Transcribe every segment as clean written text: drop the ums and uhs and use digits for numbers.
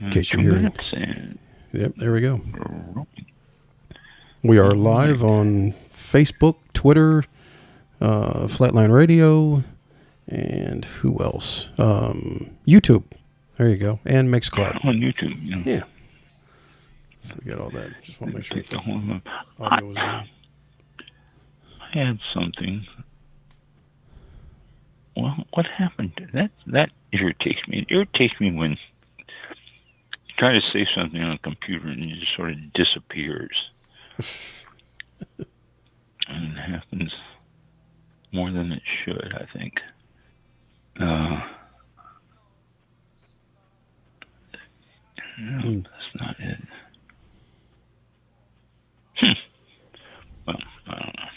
in case you're hearing. Yep, there we go. We are live on Facebook, Twitter, Flatline Radio, and who else? YouTube. There you go. And Mixcloud. On YouTube, yeah. So we got all that. Just want to make sure the audio was in. I had something. Well, what happened? That irritates me. It irritates me when you try to say something on a computer and it just sort of disappears. And it happens more than it should, I think. No, that's not it. Well, I don't know.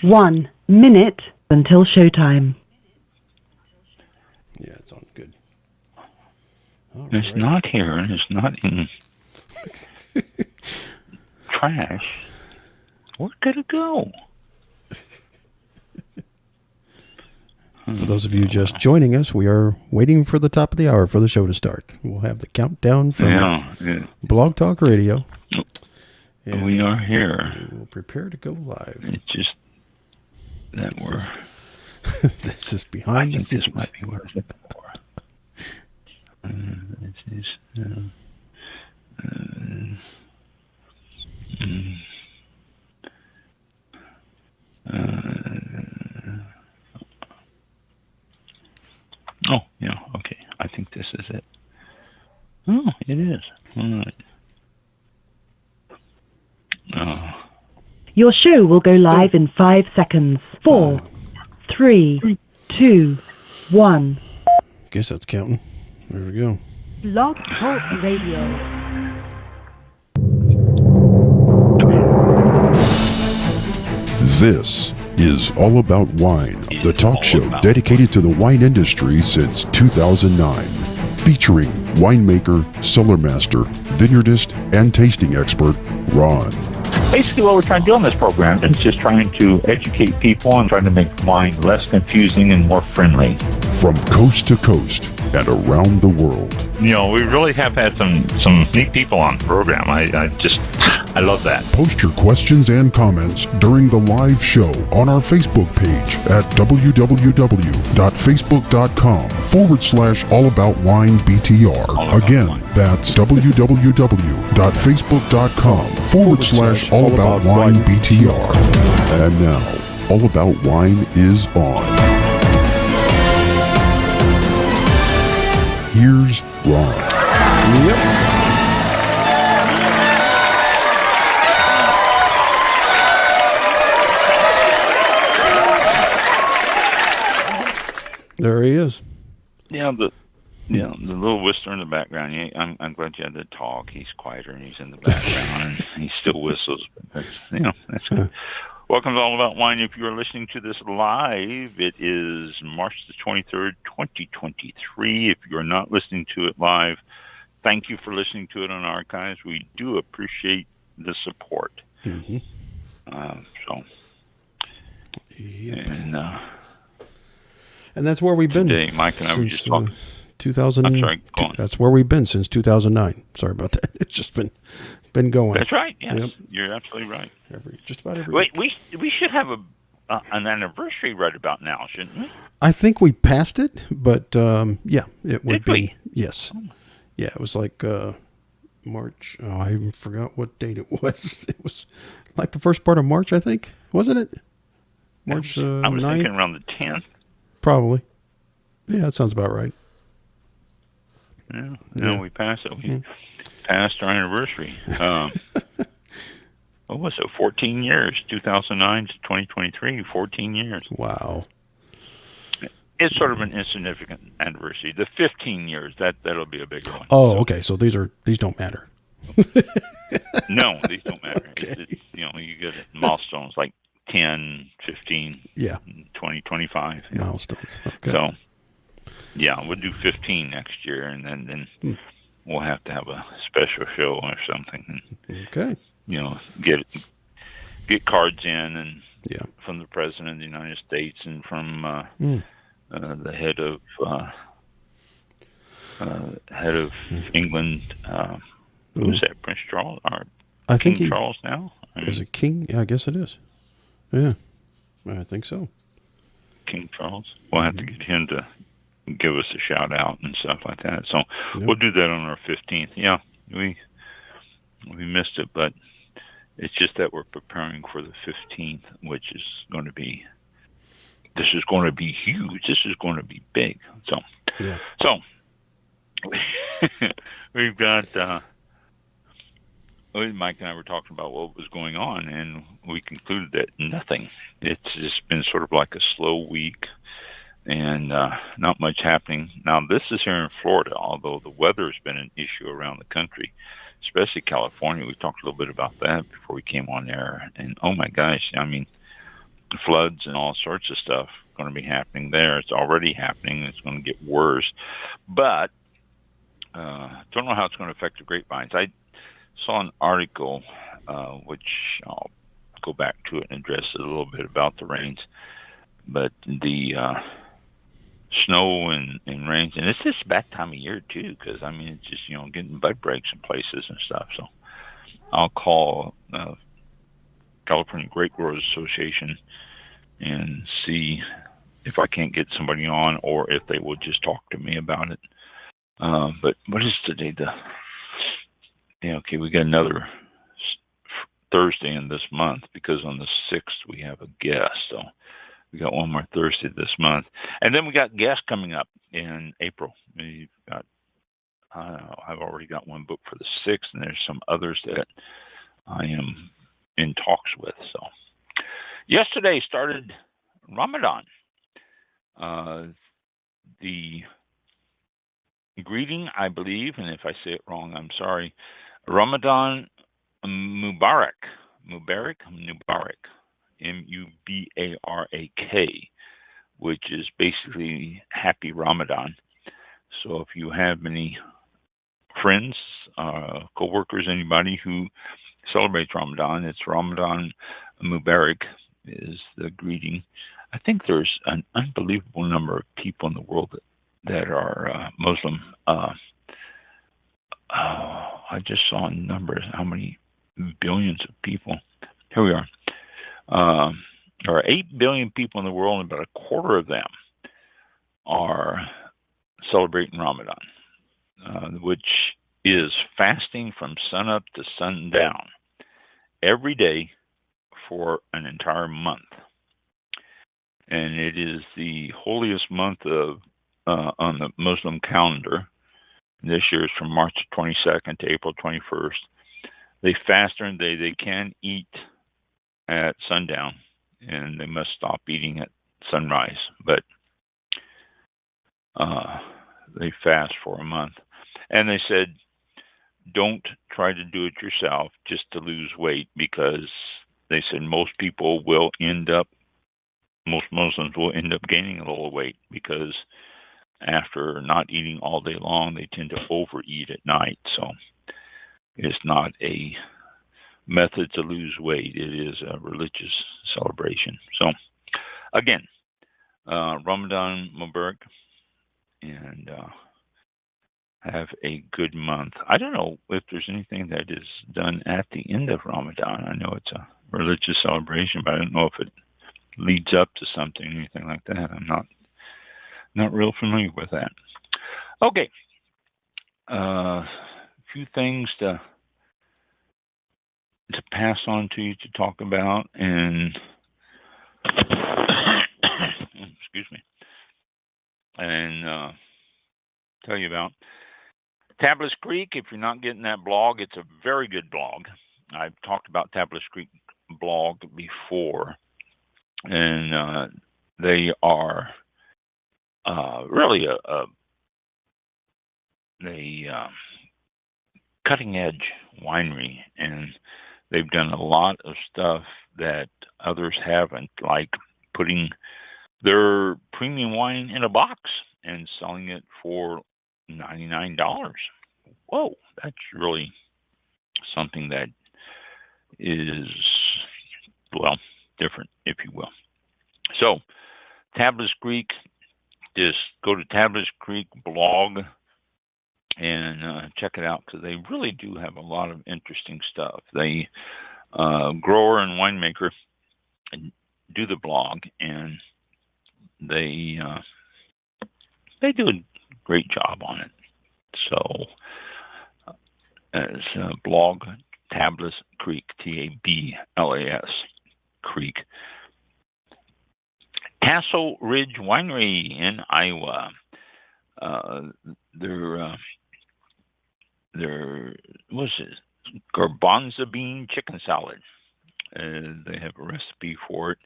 1 minute until showtime. Yeah, it's on. Good. It's right. Not here. It's not in trash. Where could it go? For those of you just joining us, we are waiting for the top of the hour for the show to start. We'll have the countdown from Blog Talk Radio. And we are here. We'll prepare to go live. It's just that we're... This is behind the scenes. This might be what it's for. Oh, yeah, okay. I think this is it. Oh, it is. All right. Your show will go live in 5 seconds. 4, 3, 2, 1. Guess that's counting. There we go. Blog Talk Radio. This is All About Wine, the talk show dedicated to the wine industry since 2009. Featuring winemaker, cellar master, vineyardist, and tasting expert, Ron. Basically what we're trying to do on this program is just trying to educate people and trying to make wine less confusing and more friendly. From coast to coast and around the world. You know, we really have had some neat people on the program. I love that. Post your questions and comments during the live show on our Facebook page at www.facebook.com/allaboutwinebtr. Again, that's www.facebook.com/allaboutwinebtr. And now, All About Wine is on. Here's Ron. Yep. There he is. Yeah, the little whistler in the background. Yeah, I'm glad you had to talk. He's quieter and he's in the background and he still whistles. But that's good. Welcome to All About Wine. If you are listening to this live, it is March the 23rd, 2023. If you are not listening to it live, thank you for listening to it on archives. We do appreciate the support. Mm-hmm. Yep. And that's where we've been. Today, Mike and I were just talking. 2000. I'm sorry, go on. That's where we've been since 2009. Sorry about that. It's just been going. That's right. Yes, yep. You're absolutely right. Just about every Wait, week. we should have an anniversary right about now, shouldn't we? I think we passed it, but yeah, it would Did we? be. Yes. Yeah, it was like March. Oh, I even forgot what date it was. It was like the first part of March, I think. Wasn't it? March 9th? I was thinking around the 10th. Probably. Yeah, that sounds about right. Yeah. No, we passed it. We passed our anniversary. What was it? 14 years. 2009 to 2023. 14 years. Wow. It's sort of an insignificant anniversary. The 15 years, that'll be a big one. Oh, okay. So these don't matter. No, these don't matter. Okay. It's, you get milestones like 10, 15, 20, 25. Milestones. Okay. So, yeah, we'll do 15 next year, and then we'll have to have a special show or something. Okay. Get cards in and Yeah. from the President of the United States and from the head of head of England. Who's that? Prince Charles? Or I King think Charles now? Is it King? Yeah, I guess it is. Yeah, I think so. King Charles. We'll have to get him to give us a shout out and stuff like that. So we'll do that on our 15th. Yeah, we missed it, but it's just that we're preparing for the 15th, which is going to be. This is going to be huge. This is going to be big. So we've got. Mike and I were talking about what was going on, and we concluded that nothing. It's just been sort of like a slow week, and not much happening. Now, this is here in Florida, although the weather has been an issue around the country, especially California. We talked a little bit about that before we came on there, and oh my gosh, I mean, floods and all sorts of stuff going to be happening there. It's already happening. It's going to get worse, but don't know how it's going to affect the grapevines. I saw an article, which I'll go back to it and address it a little bit about the rains, but the snow and rains, and it's just that time of year too, because I mean it's just getting bud breaks in places and stuff. So I'll call California Grape Growers Association and see if I can't get somebody on, or if they will just talk to me about it. But what is today? Okay, we got another Thursday in this month, because on the 6th we have a guest. So we got one more Thursday this month. And then we got guests coming up in April. We've got, I've already got one booked for the 6th, and there's some others that I am in talks with. So yesterday started Ramadan. The greeting, I believe, and if I say it wrong, I'm sorry, Ramadan Mubarak, Mubarak, M-U-B-A-R-A-K, which is basically Happy Ramadan. So if you have any friends, co-workers, anybody who celebrates Ramadan, it's Ramadan Mubarak is the greeting. I think there's an unbelievable number of people in the world that are Muslim. I just saw numbers, how many billions of people. Here we are. There are 8 billion people in the world, and about a quarter of them are celebrating Ramadan, which is fasting from sunup to sundown every day for an entire month. And it is the holiest month of on the Muslim calendar. This year is from March 22nd to April 21st. They fast during the day. They can eat at sundown, and they must stop eating at sunrise. But they fast for a month. And they said, don't try to do it yourself just to lose weight, because they said most Muslims will end up gaining a little weight, because after not eating all day long, they tend to overeat at night. So it's not a method to lose weight. It is a religious celebration. So again, Ramadan Mubarak, and have a good month. I don't know if there's anything that is done at the end of Ramadan. I know it's a religious celebration, but I don't know if it leads up to something, anything like that. I'm not real familiar with that. Okay. A few things to pass on to you to talk about, and excuse me, and tell you about Tablas Creek. If you're not getting that blog, it's a very good blog. I've talked about Tablas Creek blog before, and they are really a cutting edge winery, and they've done a lot of stuff that others haven't, like putting their premium wine in a box and selling it for $99. Whoa, that's really something that is, well, different, if you will. So, Tablas Creek, just go to Tablas Creek blog and check it out because they really do have a lot of interesting stuff. They grower and winemaker do the blog, and they do a great job on it. So as blog Tablas Creek, Tablas Creek, Castle Ridge Winery in Iowa. Their what's it? Garbanzo bean chicken salad. They have a recipe for it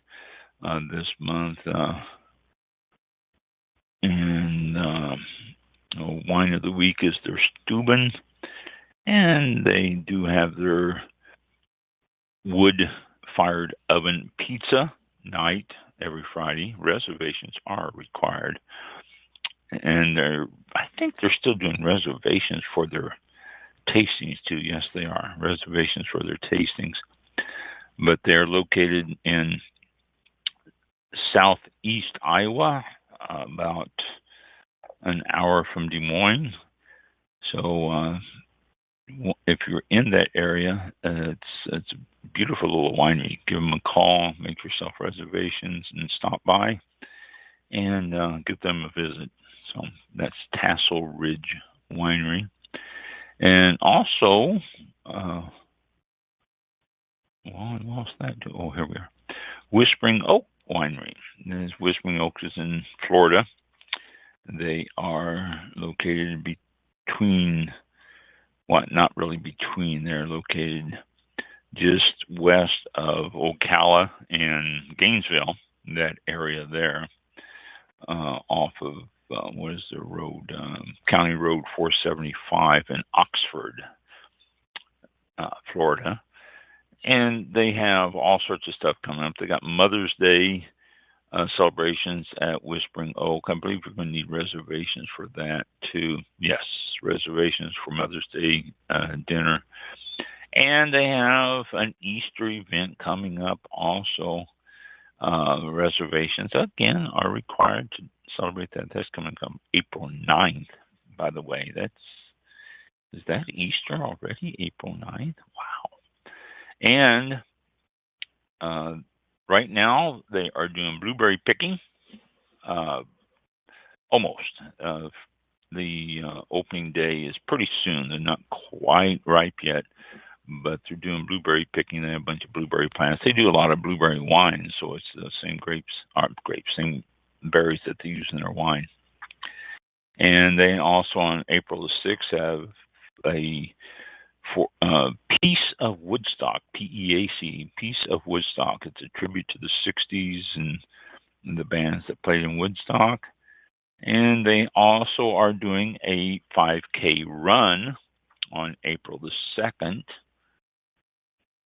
this month, and wine of the week is their Steuben, and they do have their wood-fired oven pizza night every Friday. Reservations are required, and I think they're still doing reservations for their tastings too. Yes, they are reservations for their tastings, but they're located in southeast Iowa, about an hour from Des Moines. So if you're in that area, it's a beautiful little winery. Give them a call, make yourself reservations, and stop by and give them a visit. So that's Tassel Ridge Winery. And also, well, I lost that. Oh, here we are. Whispering Oak Winery. This Whispering Oak is in Florida. They are located between, well, not really between. They're located just west of Ocala and Gainesville, that area there, off of what is the road? County Road 475 in Oxford, Florida. And they have all sorts of stuff coming up. They got Mother's Day celebrations at Whispering Oak. I believe you're going to need reservations for that too. Yes, reservations for Mother's Day dinner. And they have an Easter event coming up also. Reservations, again, are required to celebrate that. That's coming up April 9th, by the way. Is that Easter already? April 9th? Wow. And right now, they are doing blueberry picking. Almost. The opening day is pretty soon. They're not quite ripe yet, but they're doing blueberry picking. They have a bunch of blueberry plants. They do a lot of blueberry wine, so it's the same same berries that they use in their wine. And they also, on April the 6th, have a Piece of Woodstock, PEAC, Piece of Woodstock. It's a tribute to the 60s and the bands that played in Woodstock. And they also are doing a 5K run on April the 2nd.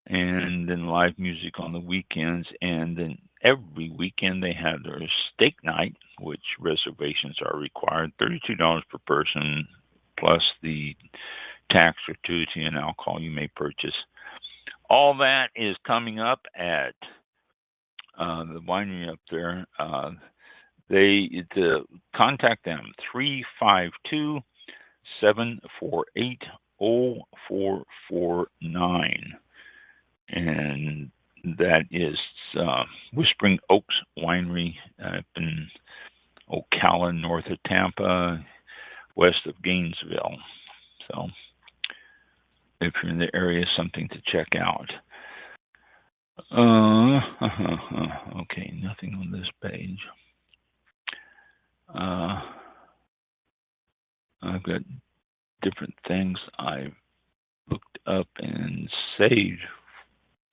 And then live music on the weekends. And then every weekend they have their steak night, which reservations are required, $32 per person, plus the tax, gratuity, and alcohol you may purchase. All that is coming up at the winery up there. To contact them, 352-748-0449. And that is Whispering Oaks Winery up in Ocala, north of Tampa, west of Gainesville. So if you're in the area, something to check out. Okay, nothing on this page. I've got different things I've looked up and saved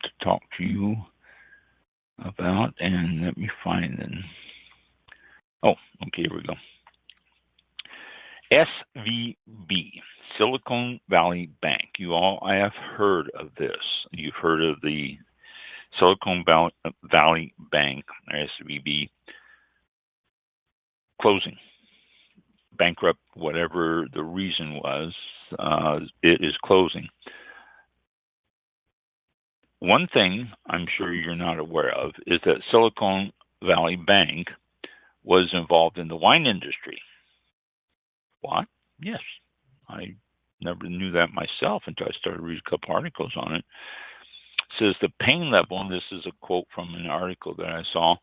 to talk to you about, and let me find them. Oh, okay, here we go. SVB, Silicon Valley Bank. You all, I have heard of this. You've heard of the Silicon Valley Bank, SVB, closing, bankrupt, whatever the reason was, it is closing. One thing I'm sure you're not aware of is that Silicon Valley Bank was involved in the wine industry. What? Yes, I never knew that myself until I started reading a couple articles on it. It says the pain level, and this is a quote from an article that I saw,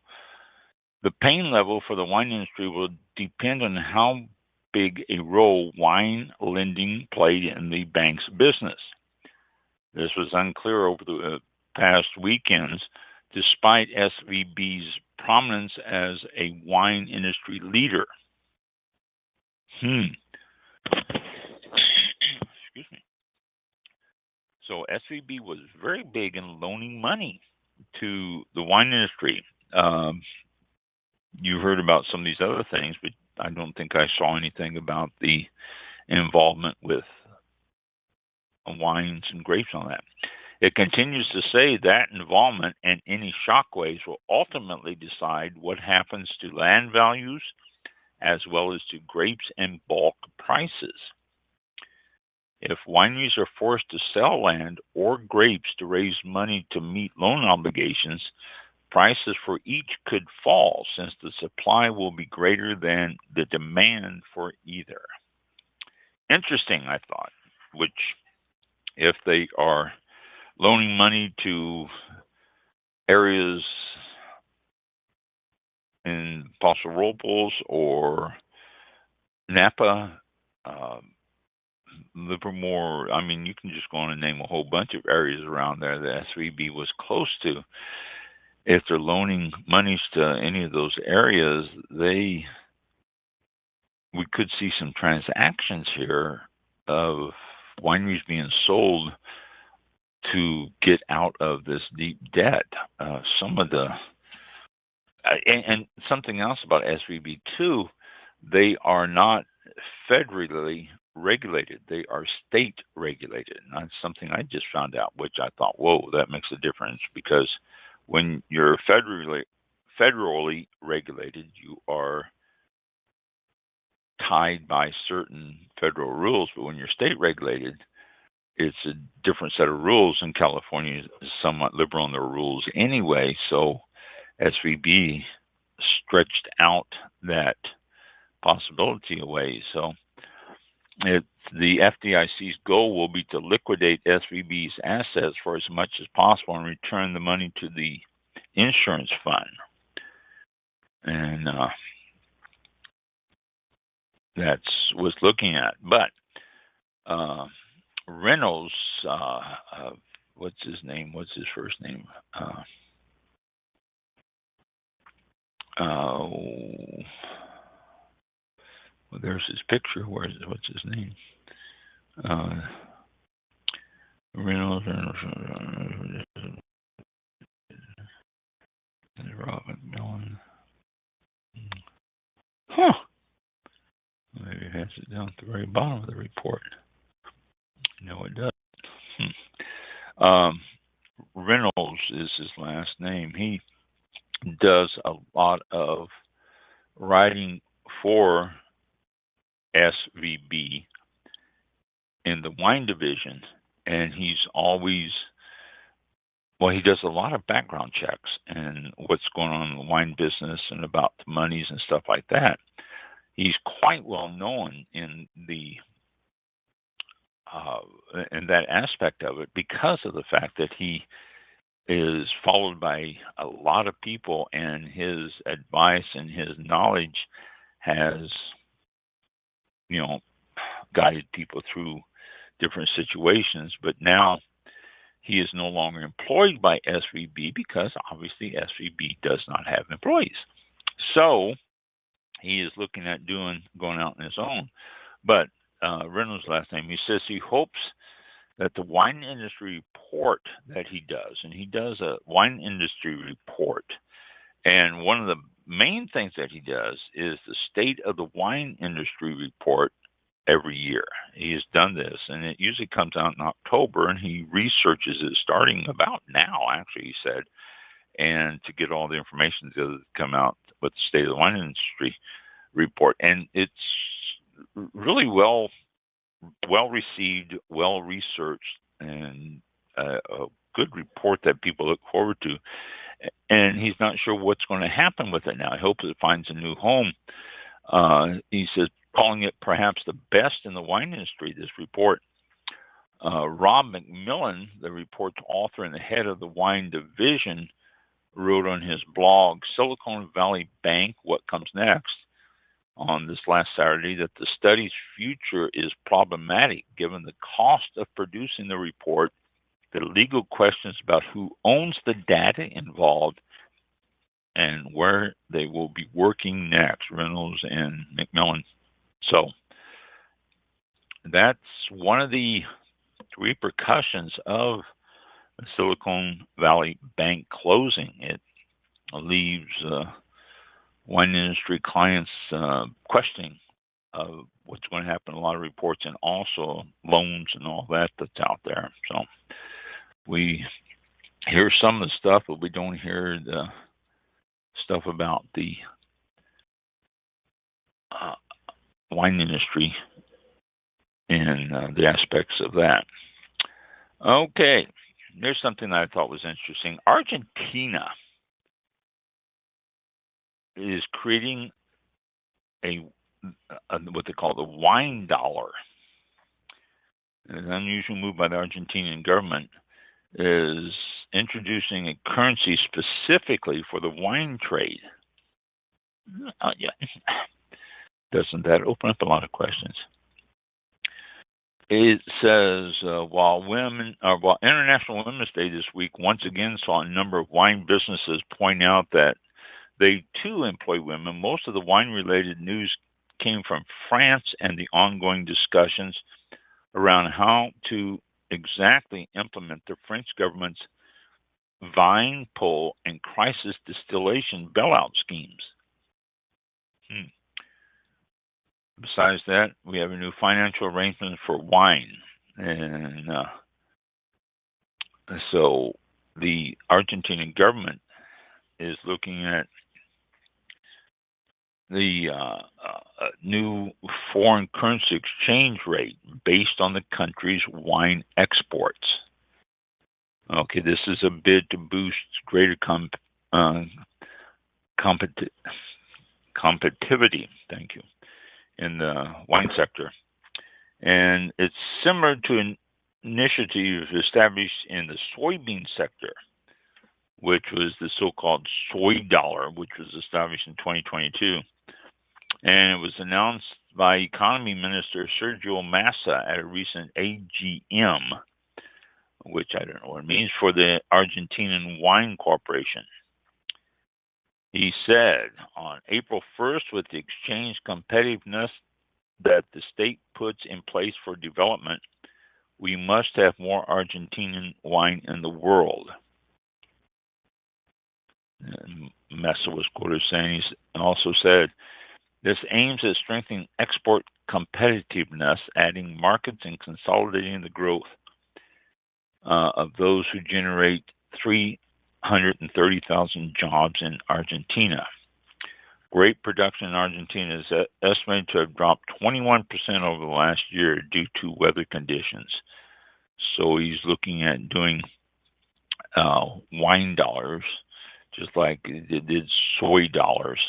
the pain level for the wine industry will depend on how big a role wine lending played in the bank's business. This was unclear over the past weekends, despite SVB's prominence as a wine industry leader. Excuse me. So SVB was very big in loaning money to the wine industry. You heard about some of these other things, but I don't think I saw anything about the involvement with wines and grapes on that. It continues to say that involvement and any shockwaves will ultimately decide what happens to land values as well as to grapes and bulk prices. If wineries are forced to sell land or grapes to raise money to meet loan obligations, prices for each could fall since the supply will be greater than the demand for either. Interesting, I thought, which if they are loaning money to areas in Paso Robles or Napa, Livermore, I mean, you can just go on and name a whole bunch of areas around there that SVB was close to. If they're loaning monies to any of those areas, we could see some transactions here of wineries being sold to get out of this deep debt. And something else about SVB too, they are not federally regulated. They are state regulated. And that's something I just found out, which I thought, whoa, that makes a difference, because when you're federally regulated, you are tied by certain federal rules, but when you're state regulated, it's a different set of rules, and California is somewhat liberal in their rules anyway, so SVB stretched out that possibility away. So the FDIC's goal will be to liquidate SVB's assets for as much as possible and return the money to the insurance fund. And that's what's looking at. But Reynolds, what's his name? What's his first name? Well, there's his picture. What's his name? Reynolds. Robert Millen. Huh. Maybe it has it down at the very bottom of the report. No, it doesn't. Reynolds is his last name. He does a lot of writing for SVB in the wine division, and he does a lot of background checks and what's going on in the wine business and about the monies and stuff like that. He's quite well known in that aspect of it because of the fact that he is followed by a lot of people, and his advice and his knowledge has, guided people through different situations. But now he is no longer employed by SVB because obviously SVB does not have employees. So he is looking at going out on his own. But Reynolds' last name, he says he hopes that the wine industry report that he does, and he does a wine industry report, and one of the main things that he does is the State of the Wine Industry report every year. He has done this, and it usually comes out in October, and he researches it starting about now, actually, he said, and to get all the information together to come out with the State of the Wine Industry report. And it's really well received, well researched, and a good report that people look forward to. And he's not sure what's going to happen with it now. He hopes it finds a new home. He says calling it perhaps the best in the wine industry, this report. Rob McMillan, the report's author and the head of the wine division, wrote on his blog, Silicon Valley Bank, What Comes Next, on this last Saturday, that the study's future is problematic given the cost of producing the report, the legal questions about who owns the data involved, and where they will be working next, Reynolds and McMillan. So that's one of the repercussions of the Silicon Valley Bank closing. It leaves wine industry clients questioning what's going to happen. A lot of reports, and also loans and all that that's out there. So we hear some of the stuff, but we don't hear the stuff about the wine industry and the aspects of that. Okay, there's something that I thought was interesting. Argentina is creating a what they call the wine dollar. An unusual move by the Argentinian government is introducing a currency specifically for the wine trade. Yeah. Doesn't that open up a lot of questions? It says while International Women's Day this week once again saw a number of wine businesses point out that they too employ women, most of the wine-related news came from France and the ongoing discussions around how to exactly implement the French government's vine pull and crisis distillation bailout schemes. Besides that, we have a new financial arrangement for wine. And so the Argentinian government is looking at the new foreign currency exchange rate based on the country's wine exports. Okay, this is a bid to boost greater competitivity, thank you, in the wine sector. And it's similar to an initiative established in the soybean sector, which was the so-called soy dollar, which was established in 2022. And it was announced by Economy Minister Sergio Massa at a recent AGM, which I don't know what it means, for the Argentinian Wine Corporation. He said on April 1st, with the exchange competitiveness that the state puts in place for development, we must have more Argentinian wine in the world. And Massa was quoted saying, he also said, this aims at strengthening export competitiveness, adding markets and consolidating the growth of those who generate 330,000 jobs in Argentina. Grape production in Argentina is estimated to have dropped 21% over the last year due to weather conditions. So he's looking at doing wine dollars, just like it did soy dollars,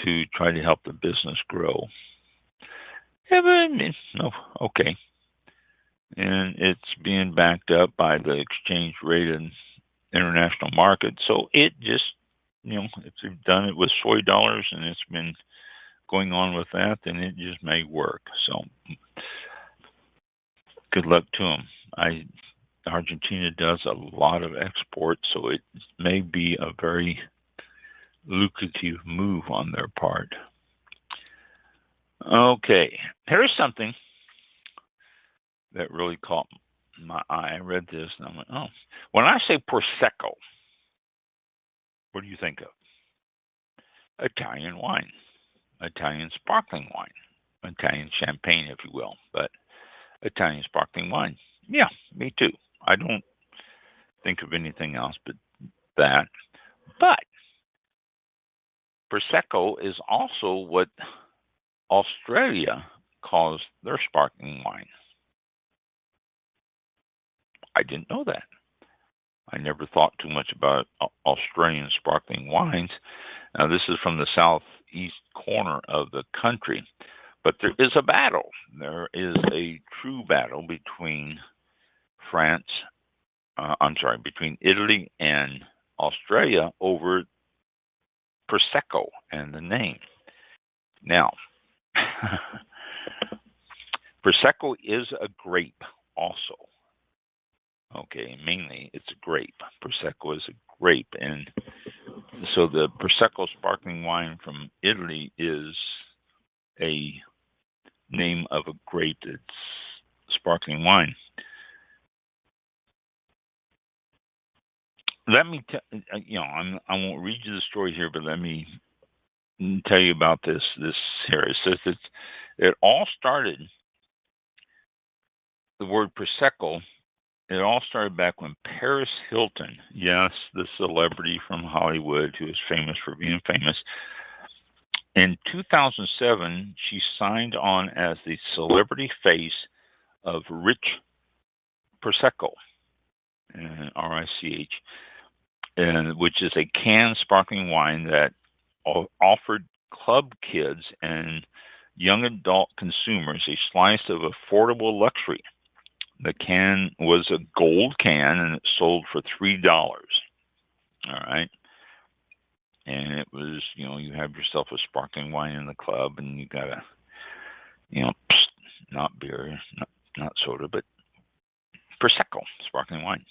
to try to help the business grow. Yeah, but no, okay. And it's being backed up by the exchange rate in international market. So it just, if they've done it with soy dollars and it's been going on with that, then it just may work. So good luck to them. Argentina does a lot of exports, so it may be a very lucrative move on their part. Okay, here's something that really caught my eye. I read this and I went, oh. When I say Prosecco, what do you think of? Italian wine, Italian sparkling wine, Italian champagne, if you will, but Italian sparkling wine. Yeah, me too. I don't think of anything else but that. But Prosecco is also what Australia calls their sparkling wine. I didn't know that. I never thought too much about Australian sparkling wines. Now, this is from the southeast corner of the country, But there is a battle. There is a true battle between between Italy and Australia over Prosecco and the name. Now, Prosecco is a grape also. Okay, mainly it's a grape. Prosecco is a grape. And so the Prosecco sparkling wine from Italy is a name of a grape that's sparkling wine. Let me I won't read you the story here, but let me tell you about this here. It says it all started, the word Prosecco, it all started back when Paris Hilton, yes, the celebrity from Hollywood who is famous for being famous, in 2007, she signed on as the celebrity face of Rich Prosecco, R-I-C-H, which is a canned sparkling wine that offered club kids and young adult consumers a slice of affordable luxury. The can was a gold can, and it sold for $3. All right. And it was, you have yourself a sparkling wine in the club, and you got a, not beer, not soda, but Prosecco, sparkling wine.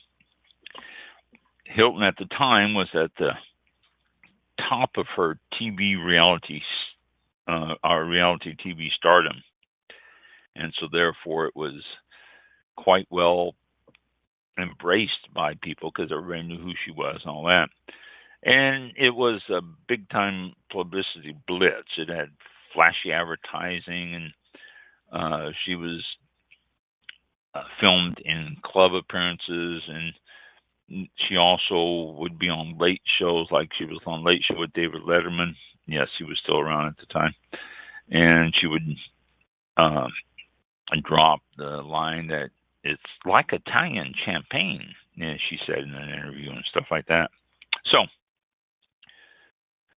Hilton at the time was at the top of her reality TV stardom. And so therefore it was quite well embraced by people because everybody knew who she was and all that. And it was a big time publicity blitz. It had flashy advertising, and she was filmed in club appearances, and she also would be on late shows, like she was on Late Show with David Letterman. Yes, he was still around at the time. And she would drop the line that it's like Italian champagne, she said in an interview and stuff like that. So,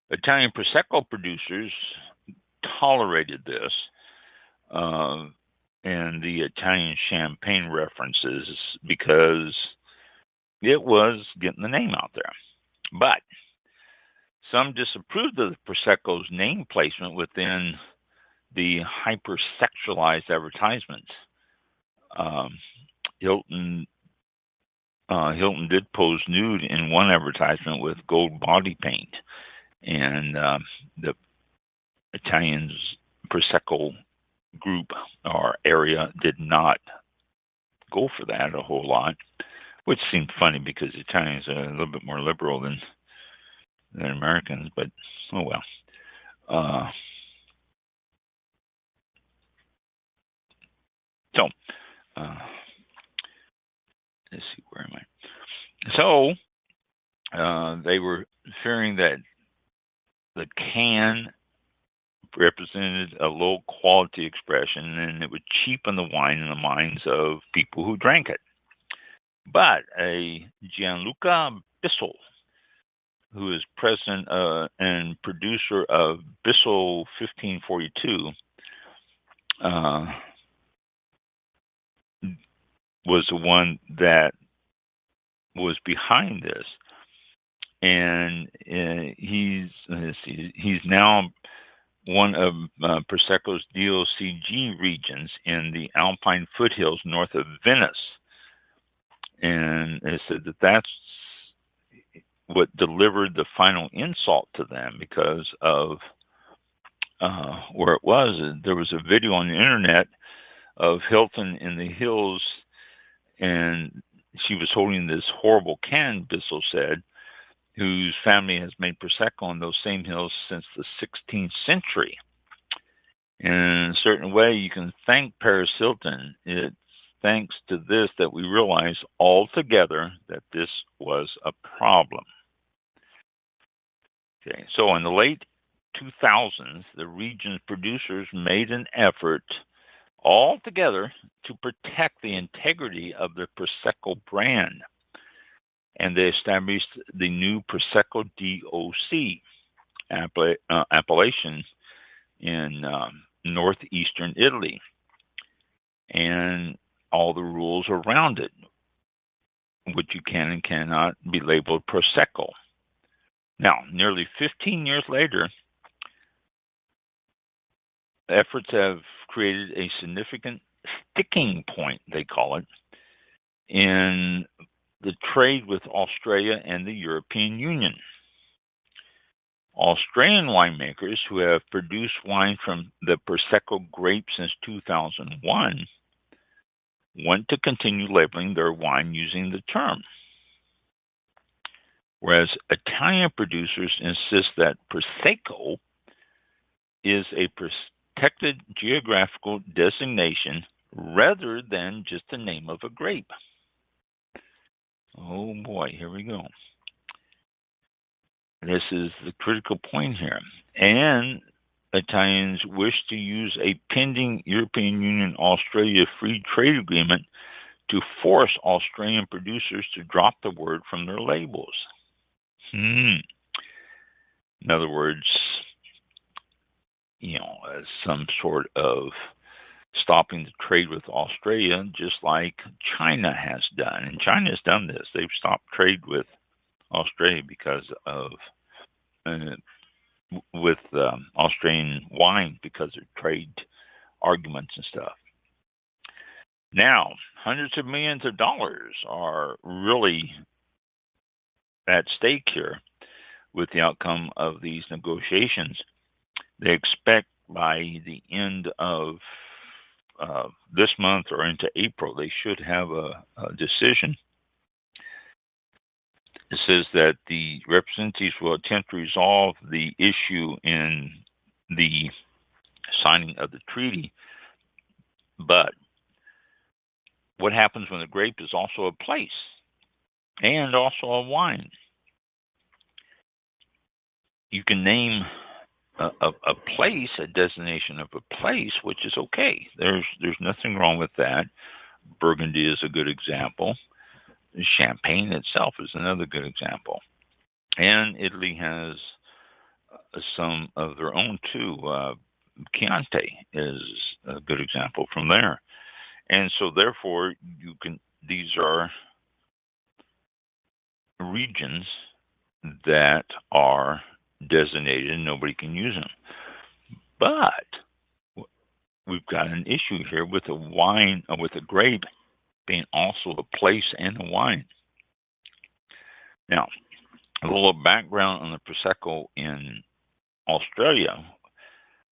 Italian Prosecco producers tolerated this, and the Italian champagne references, because it was getting the name out there. But some disapproved of the Prosecco's name placement within the hypersexualized advertisements. Hilton did pose nude in one advertisement with gold body paint, and the Italians Prosecco group or area did not go for that a whole lot, which seemed funny because Italians are a little bit more liberal than Americans, but oh well. Let's see, where am I? So they were fearing that the can represented a low quality expression and it would cheapen the wine in the minds of people who drank it. But a Gianluca Bissell, who is president and producer of Bissell 1542, was the one that was behind this, and he's now one of Prosecco's DOCG regions in the Alpine foothills north of Venice, and it said that that's what delivered the final insult to them because of where it was. There was a video on the internet of Hilton in the hills, and she was holding this horrible can, Bissell said, whose family has made Prosecco on those same hills since the 16th century. And in a certain way, you can thank Paris Hilton. It's thanks to this that we realize altogether that this was a problem. Okay, so in the late 2000s, the region's producers made an effort all together to protect the integrity of the Prosecco brand. And they established the new Prosecco DOC appellation in northeastern Italy, and all the rules around it, which you can and cannot be labeled Prosecco. Now, nearly 15 years later, efforts have created a significant sticking point, they call it, in the trade with Australia and the European Union. Australian winemakers who have produced wine from the Prosecco grape since 2001 want to continue labeling their wine using the term, whereas Italian producers insist that Prosecco is a protected geographical designation rather than just the name of a grape. Oh boy, here we go. This is the critical point here. And Italians wish to use a pending European Union-Australia free trade agreement to force Australian producers to drop the word from their labels. In other words, as some sort of stopping the trade with Australia, just like China has done. And China has done this. They've stopped trade with Australia because of Australian wine because of trade arguments and stuff. Now, hundreds of millions of dollars are really at stake here with the outcome of these negotiations. They expect by the end of this month or into April, they should have a decision. It says that the representatives will attempt to resolve the issue in the signing of the treaty. But what happens when the grape is also a place and also a wine? You can name a place, a designation of a place, which is okay. There's nothing wrong with that. Burgundy is a good example. Champagne itself is another good example. And Italy has some of their own too. Chianti is a good example from there. And so therefore these are regions that are designated and nobody can use them. But we've got an issue here with a wine, with a grape being also the place and the wine. Now, a little background on the Prosecco in Australia,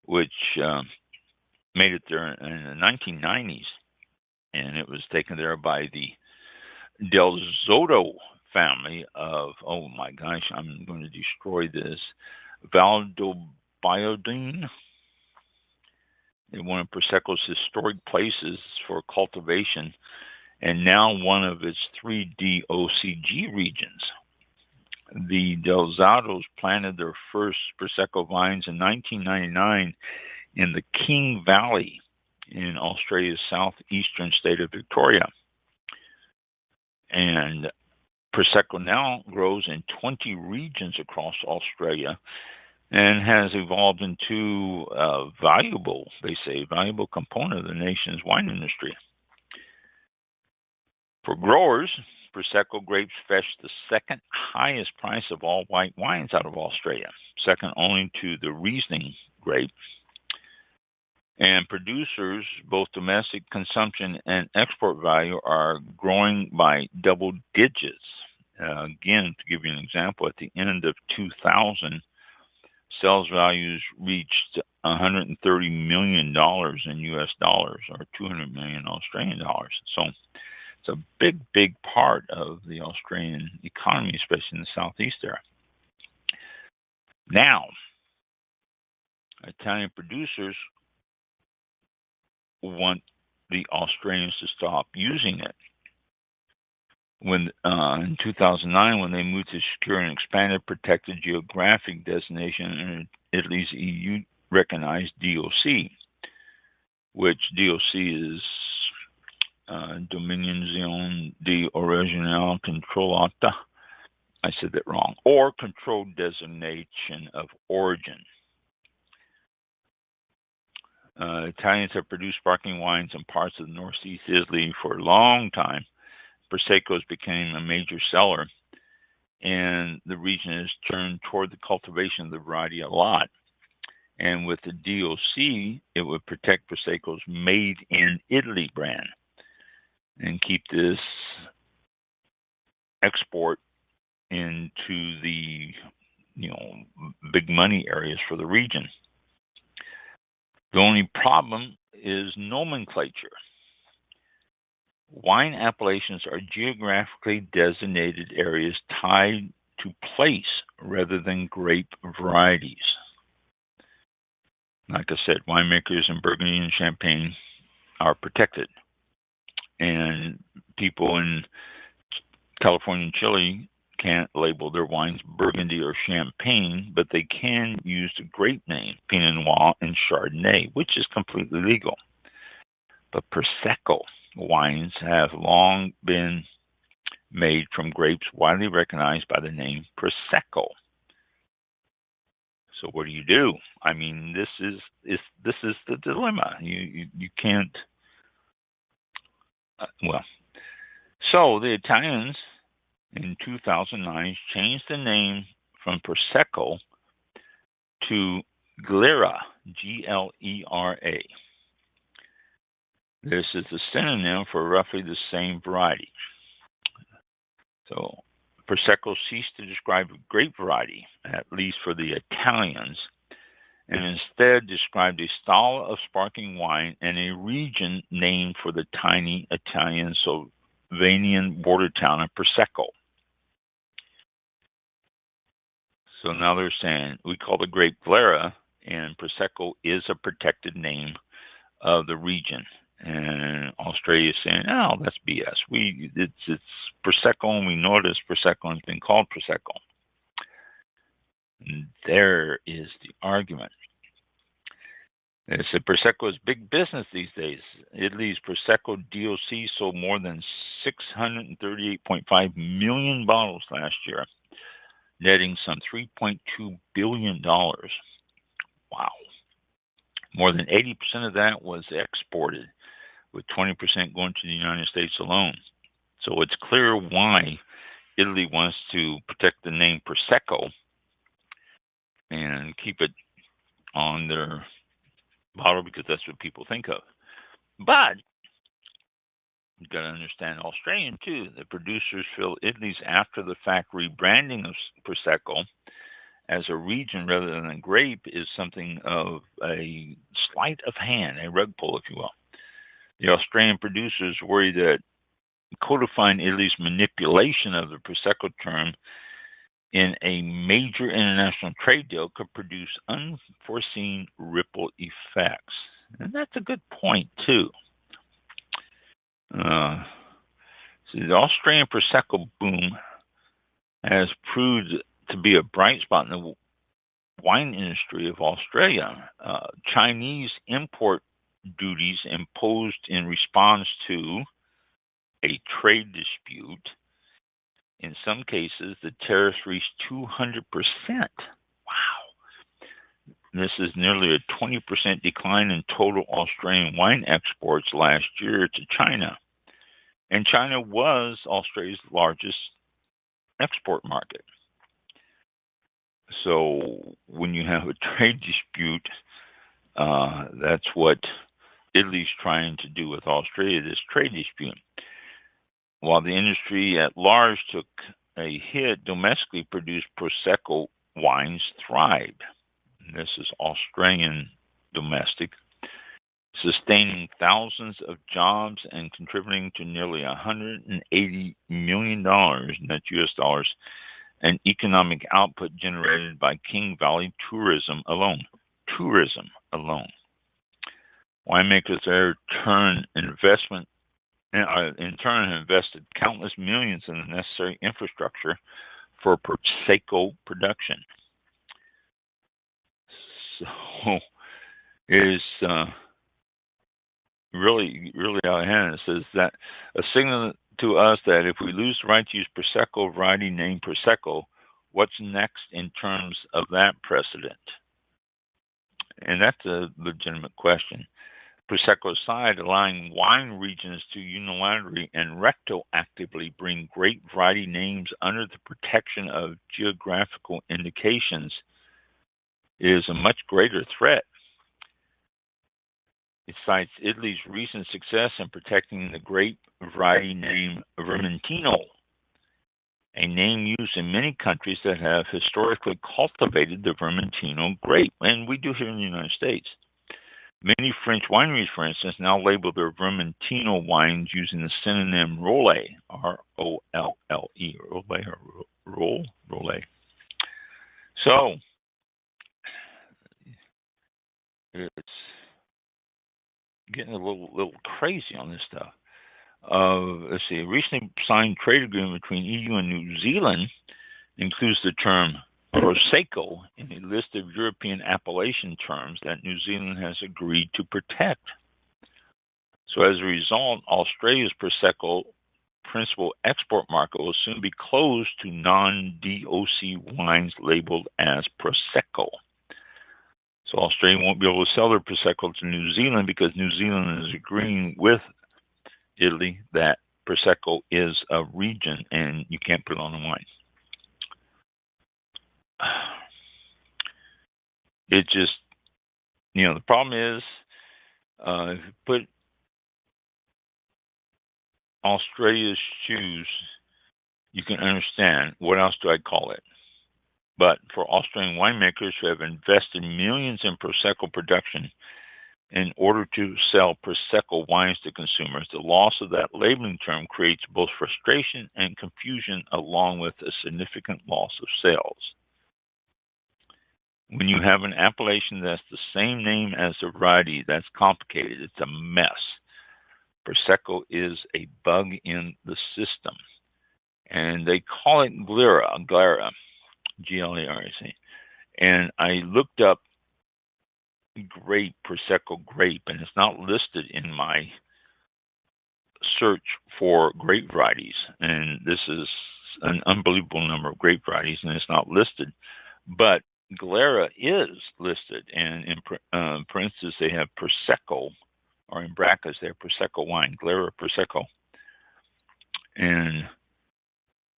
which made it there in the 1990s, and it was taken there by the Del Zotto family of, oh my gosh, I'm going to destroy this, Valdobiodene. One of Prosecco's historic places for cultivation, and now one of its 3 DOCG regions. The Del Zottos planted their first Prosecco vines in 1999 in the King Valley in Australia's southeastern state of Victoria. And Prosecco now grows in 20 regions across Australia and has evolved into a valuable component of the nation's wine industry. For growers, Prosecco grapes fetch the second highest price of all white wines out of Australia, second only to the Riesling grape. And producers, both domestic consumption and export value, are growing by double digits. Again, to give you an example, at the end of 2000, sales values reached $130 million in US dollars, or 200 million Australian dollars. So it's a big, big part of the Australian economy, especially in the southeast there. Now, Italian producers want the Australians to stop using it. When in 2009, when they moved to secure an expanded protected geographic designation in Italy's EU-recognized DOC, which DOC is Denominazione di Origine Controllata. I said that wrong. Or controlled designation of origin. Italians have produced sparkling wines in parts of northeast Italy for a long time. Prosecco's became a major seller, and the region has turned toward the cultivation of the variety a lot. And with the DOC, it would protect Prosecco's Made in Italy brand and keep this export into the big money areas for the region. The only problem is nomenclature. Wine appellations are geographically designated areas tied to place rather than grape varieties. Like I said, winemakers in Burgundy and Champagne are protected. And people in California and Chile can't label their wines Burgundy or Champagne, but they can use the grape name Pinot Noir and Chardonnay, which is completely legal. But Prosecco wines have long been made from grapes widely recognized by the name Prosecco. So what do? I mean, this is the dilemma. You can't. So the Italians in 2009 changed the name from Prosecco to Glera, Glera. This is a synonym for roughly the same variety. So Prosecco ceased to describe a grape variety, at least for the Italians, and instead described a style of sparkling wine and a region named for the tiny Italian Slovenian border town of Prosecco. So now they're saying we call the grape Glera, and Prosecco is a protected name of the region. And Australia is saying, "Oh, that's BS. It's Prosecco, and we know it as Prosecco, and it's been called Prosecco." And there is the argument. They said Prosecco is big business these days. Italy's Prosecco DOC sold more than 638.5 million bottles last year, netting some $3.2 billion. Wow. More than 80% of that was exported, with 20% going to the United States alone. So it's clear why Italy wants to protect the name Prosecco and keep it on their bottle because that's what people think of. But you've got to understand Australian too. The producers feel Italy's after-the-fact rebranding of Prosecco as a region rather than a grape is something of a sleight of hand, a rug pull, if you will. The Australian producers worry that codifying Italy's manipulation of the Prosecco term in a major international trade deal could produce unforeseen ripple effects. And that's a good point, too. See, the Australian Prosecco boom has proved to be a bright spot in the wine industry of Australia. Chinese import duties imposed in response to a trade dispute. In some cases, the tariffs reached 200%. Wow. This is nearly a 20% decline in total Australian wine exports last year to China. And China was Australia's largest export market. So when you have a trade dispute, that's what Italy's trying to do with Australia, this trade dispute. While the industry at large took a hit, domestically produced Prosecco wines thrived. And this is Australian domestic, sustaining thousands of jobs and contributing to nearly $180 million net U.S. dollars and economic output generated by King Valley tourism alone. Winemakers there in turn have invested countless millions in the necessary infrastructure for Prosecco production. So it is really out of hand. It says that a signal to us that if we lose the right to use Prosecco variety named Prosecco, what's next in terms of that precedent? and that's a legitimate question. Prosecco aside, allowing wine regions to unilaterally and retroactively bring grape variety names under the protection of geographical indications is a much greater threat. It cites Italy's recent success in protecting the grape variety name Vermentino, a name used in many countries that have historically cultivated the Vermentino grape, and we do here in the United States. Many French wineries, for instance, now label their Vermentino wines using the synonym Rolle, R-O-L-L-E, Rolle. So, it's getting a little crazy on this stuff. Let's see. A recently signed trade agreement between EU and New Zealand includes the term Prosecco in a list of European appellation terms that New Zealand has agreed to protect. So as a result, Australia's Prosecco principal export market will soon be closed to non-DOC wines labeled as Prosecco. So Australia won't be able to sell their Prosecco to New Zealand because New Zealand is agreeing with Italy that Prosecco is a region and you can't put it on the wine. It just, the problem is, if you put Australia's shoes, you can understand what else do I call it. But for Australian winemakers who have invested millions in Prosecco production in order to sell Prosecco wines to consumers, the loss of that labeling term creates both frustration and confusion along with a significant loss of sales. When you have an appellation that's the same name as the variety, that's complicated. It's a mess. Prosecco is a bug in the system. And they call it Glera, G-L-A-R-A-C. And I looked up grape, Prosecco grape, and it's not listed in my search for grape varieties. And this is an unbelievable number of grape varieties, and it's not listed. But Glera is listed, and in parentheses they have Prosecco, or in brackets they have Prosecco wine, Glera Prosecco. And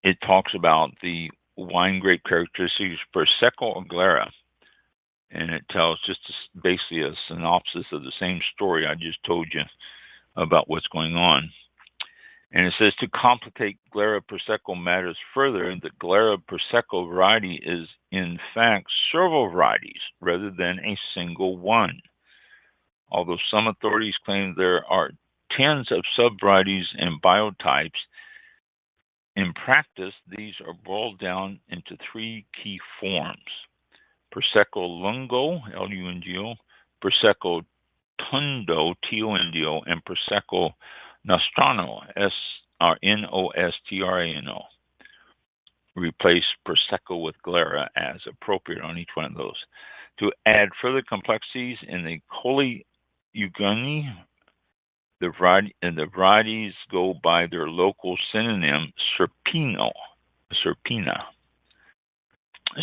it talks about the wine grape characteristics Prosecco or Glera. And it tells just basically a synopsis of the same story I just told you about what's going on. And it says, to complicate Glera Prosecco matters further, the Glera Prosecco variety is in fact several varieties rather than a single one. Although some authorities claim there are tens of sub-varieties and biotypes, in practice, these are boiled down into three key forms: Prosecco Lungo, L-U-N-G-O, Prosecco Tondo, T-O-N-D-O, and Prosecco Nostrano, N-O-S-T-R-A-N-O. Replace Prosecco with Glera as appropriate on each one of those. To add further complexities in the Colli Ugani, the varieties go by their local synonym, Serpina.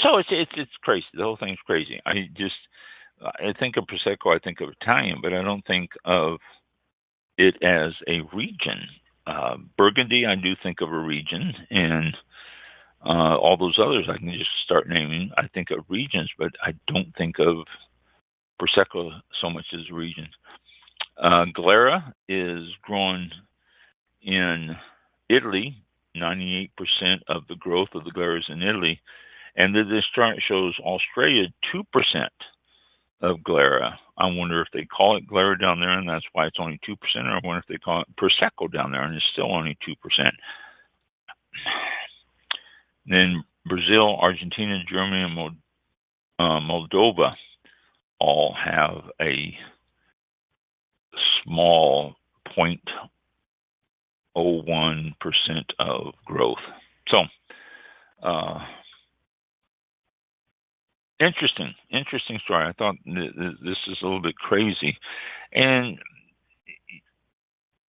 So it's crazy. The whole thing's crazy. I think of Prosecco, I think of Italian, but I don't think of it as a region. Burgundy, I do think of a region, and all those others I can just start naming. I think of regions, but I don't think of Prosecco so much as regions. Glera is grown in Italy. 98% of the growth of the Glera is in Italy. And this chart shows Australia 2% of Glera. I wonder if they call it Glera down there and that's why it's only 2%, or I wonder if they call it Prosecco down there and it's still only 2%. Then Brazil, Argentina, Germany, and Moldova all have a small 0.01% of growth. So, interesting story. I thought this is a little bit crazy. And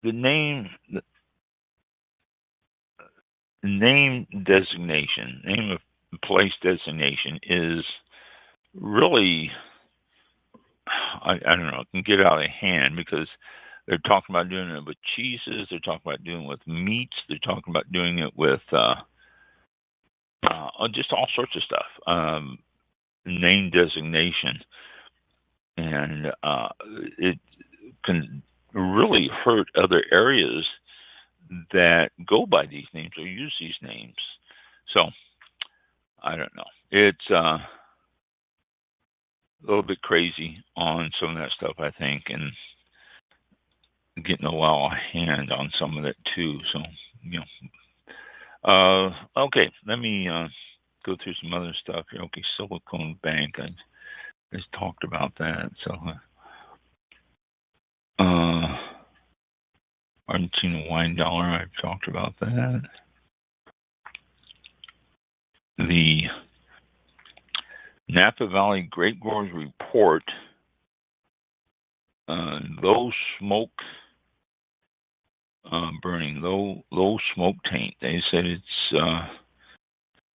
the name designation, name of place designation is really, I don't know, it can get out of hand because they're talking about doing it with cheeses. They're talking about doing it with meats. They're talking about doing it with just all sorts of stuff. Name designation, and it can really hurt other areas that go by these names or use these names. So I don't know. It's a little bit crazy on some of that stuff, I think, and getting a wild hand on some of that too. So, okay, let me go through some other stuff here. Okay, Silicon Bank, I just talked about that. So, Argentina wine dollar, I've talked about that. The Napa Valley Grape Growers Report, low smoke burning, low smoke taint. They said it's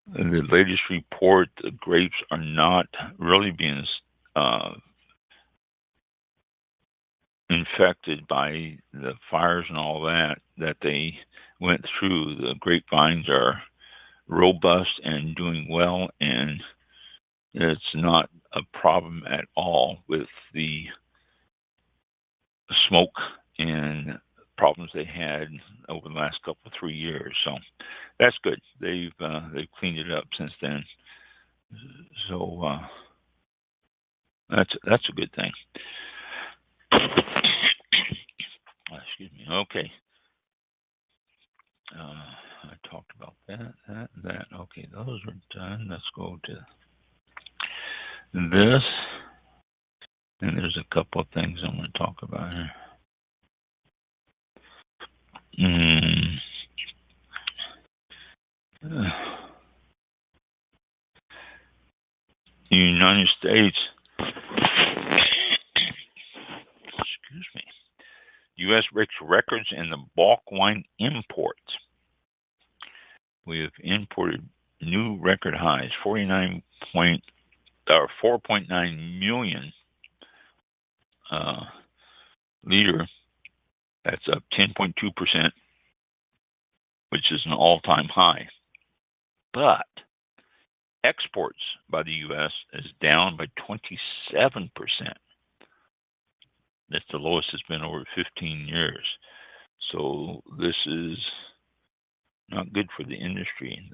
the latest report. The grapes are not really being infected by the fires and all that they went through. The grapevines are robust and doing well, and it's not a problem at all with the smoke and problems they had over the last couple of 3 years. So that's good. They've cleaned it up since then. So that's a good thing. Excuse me. Okay. I talked about that. Okay, those are done. Let's go to this. And there's a couple of things I'm going to talk about here. United States, excuse me, U.S. breaks records in the bulk wine imports. We have imported new record highs, 4.9 million liter. That's up 10.2%, which is an all-time high. But exports by the U.S. is down by 27%. That's the lowest it's been over 15 years. So this is not good for the industry.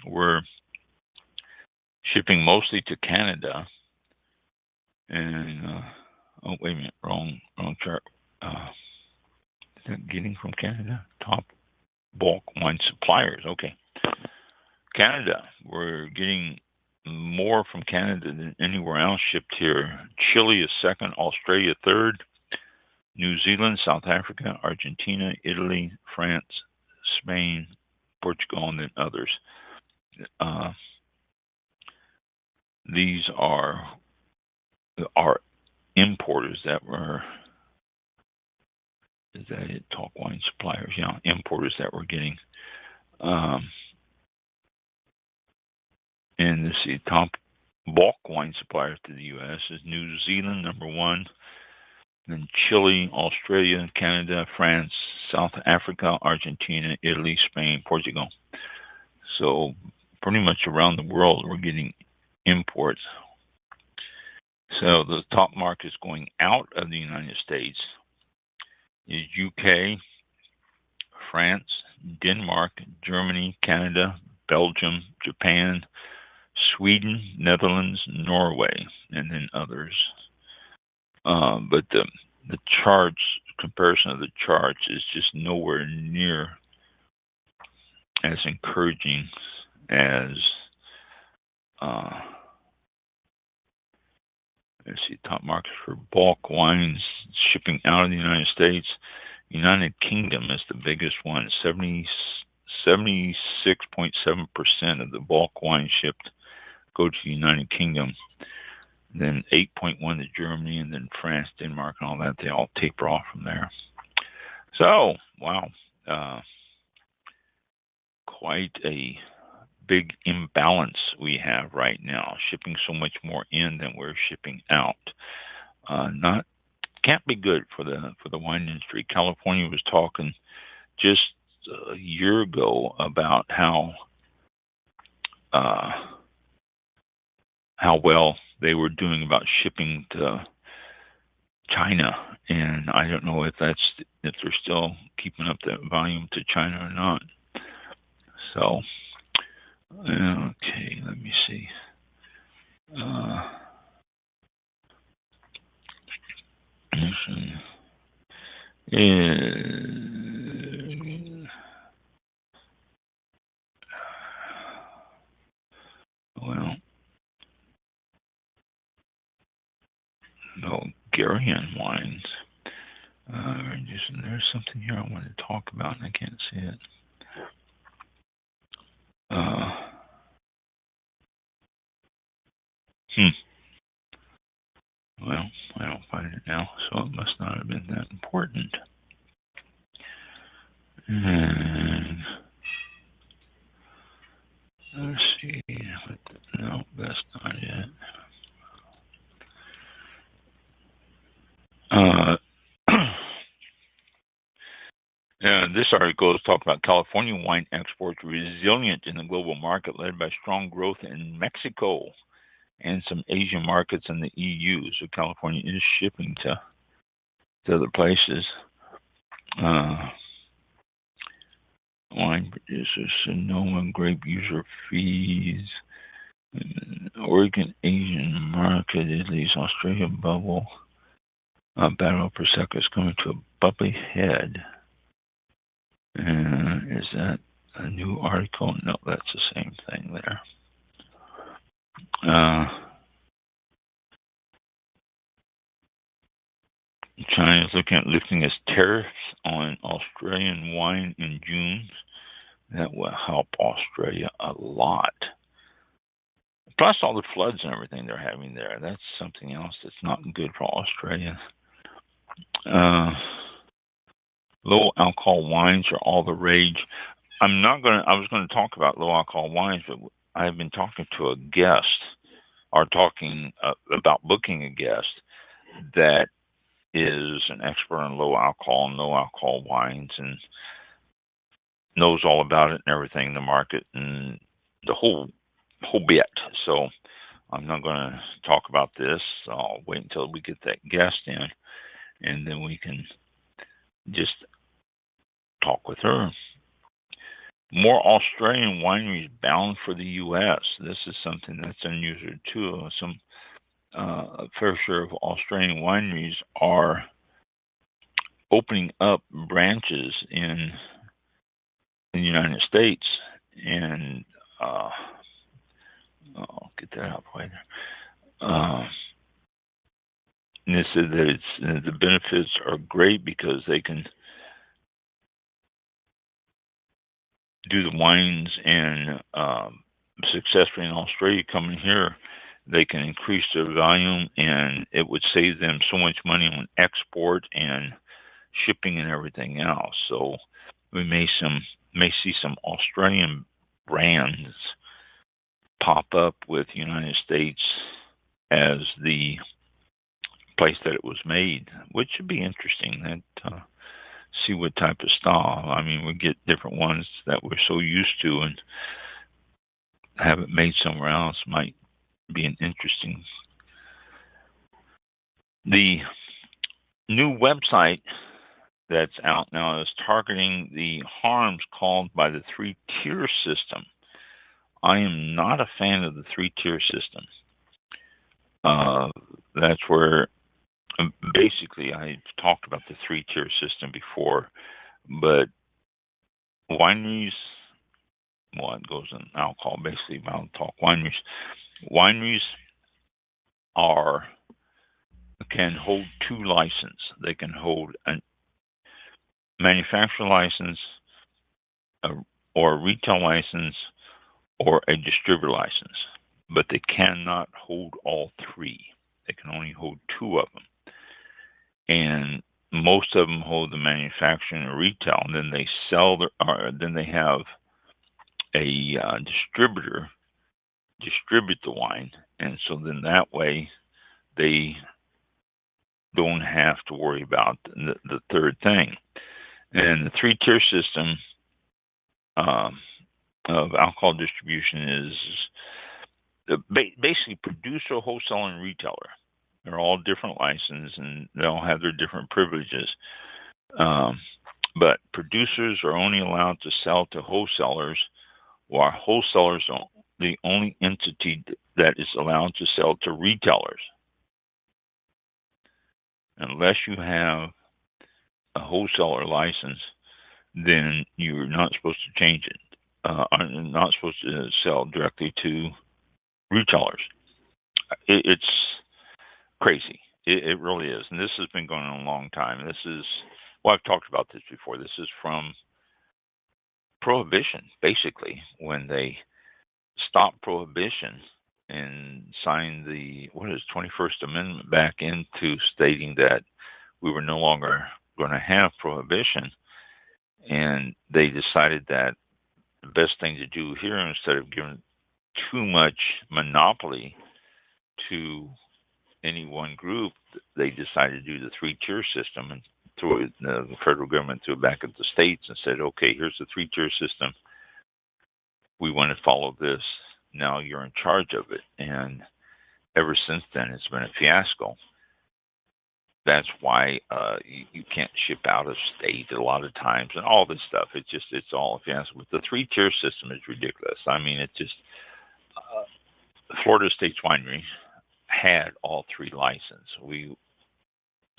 We're shipping mostly to Canada. And, oh, wait a minute, wrong chart. Is that getting from Canada? Top bulk wine suppliers. Okay. Canada, we're getting more from Canada than anywhere else shipped here. Chile is second, Australia third, New Zealand, South Africa, Argentina, Italy, France, Spain, Portugal, and then others. These are our importers that were, is that it? Talk wine suppliers, yeah, importers that we're getting. And let's see, top bulk wine suppliers to the U.S. is New Zealand, number one, then Chile, Australia, Canada, France, South Africa, Argentina, Italy, Spain, Portugal. So pretty much around the world, we're getting imports. So the top markets going out of the United States is UK, France, Denmark, Germany, Canada, Belgium, Japan, Sweden, Netherlands, Norway, and then others. But the charts, comparison of the charts, is just nowhere near as encouraging as let's see, top markets for bulk wines shipping out of the United States. United Kingdom is the biggest one. 76.7% of the bulk wine shipped go to the United Kingdom. Then 8.1 to Germany, and then France, Denmark, and all that. They all taper off from there. So, wow. Quite a big imbalance we have right now, shipping so much more in than we're shipping out. not can't be good for the wine industry. California was talking just a year ago about how well they were doing about shipping to China, and I don't know if they're still keeping up that volume to China or not. So, okay, let me see. Well, Bulgarian wines. There's something here I want to talk about, and I can't see it. Well, I don't find it now, so it must not have been that important. And let's see. No, that's not it. This article is talking about California wine exports resilient in the global market, led by strong growth in Mexico and some Asian markets in the EU. So California is shipping to other places. Wine producers, Sonoma grape user fees, Oregon Asian market, Italy's Australia bubble, Battle Prosecco is coming to a bumpy head. Is that a new article? No, that's the same thing there. China is looking at lifting its tariffs on Australian wine in June. That will help Australia a lot. Plus all the floods and everything they're having there. That's something else that's not good for Australia. Low alcohol wines are all the rage. I was going to talk about low alcohol wines, but I've been talking to a guest, or talking about booking a guest that is an expert on low alcohol and low alcohol wines and knows all about it and everything in the market and the whole bit. So I'm not going to talk about this. I'll wait until we get that guest in, and then we can just talk with her. More Australian wineries bound for the U.S. This is something that's unusual too. A fair share of Australian wineries are opening up branches in the United States, and I'll get that out right there. And they said that the benefits are great because they can do the wines and successfully in Australia coming here. They can increase their volume, and it would save them so much money on export and shipping and everything else. So we may see some Australian brands pop up with United States as the place that it was made, which should be interesting. That see what type of style. I mean, we get different ones that we're so used to, and have it made somewhere else might be an interesting. The new website that's out now is targeting the harms caused by the 3-tier system. I am not a fan of the 3-tier system. That's where basically I've talked about the 3-tier system before, but wineries, well, it goes in alcohol, basically, I'll talk wineries. Wineries can hold 2 licenses. They can hold a manufacturer license, or a retail license, or a distributor license, but they cannot hold all 3. They can only hold 2 of them. And most of them hold the manufacturing and retail, and then they then they have a distributor distribute the wine, and so then that way they don't have to worry about the third thing. And the three-tier system of alcohol distribution is basically producer, wholesaler, and retailer. They're all different licenses, and they all have their different privileges. But producers are only allowed to sell to wholesalers, while wholesalers are the only entity that is allowed to sell to retailers. Unless you have a wholesaler license, then you're not supposed to change it. Not supposed to sell directly to retailers. It's crazy. It really is. And this has been going on a long time. This is, well, I've talked about this before. This is from Prohibition, basically, when they stopped Prohibition and signed the 21st Amendment back into stating that we were no longer going to have Prohibition. And they decided that the best thing to do here, instead of giving too much monopoly to any one group, they decided to do the three-tier system and threw it, the federal government threw it back at the states and said, okay, here's the three-tier system. We want to follow this. Now you're in charge of it. And ever since then, it's been a fiasco. That's why you can't ship out of state a lot of times and all this stuff. It's all a fiasco. But the three-tier system is ridiculous. I mean, it just, Florida State's Winery had all three licenses. We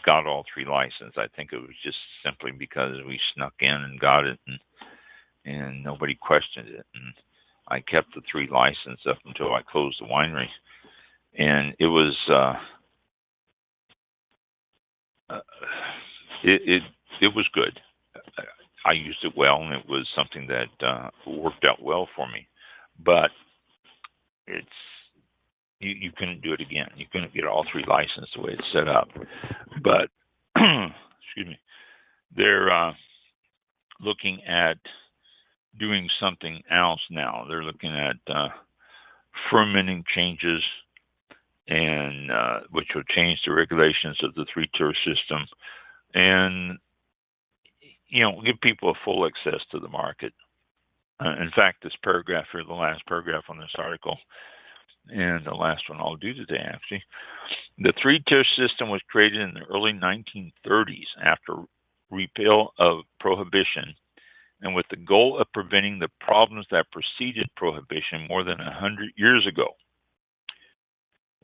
got all three licenses. I think it was just simply because we snuck in and got it, and nobody questioned it. And I kept the three licenses up until I closed the winery. And it was it was good. I used it well, and it was something that worked out well for me. But it's you couldn't do it again. You couldn't get all three licenses the way it's set up. But excuse me, they're looking at doing something else now. They're looking at fermenting changes, and which will change the regulations of the three-tier system, and give people a full access to the market. In fact, this paragraph here, the last paragraph on this article, and the last one I'll do today, actually, the three-tier system was created in the early 1930s after repeal of Prohibition, and with the goal of preventing the problems that preceded Prohibition more than 100 years ago.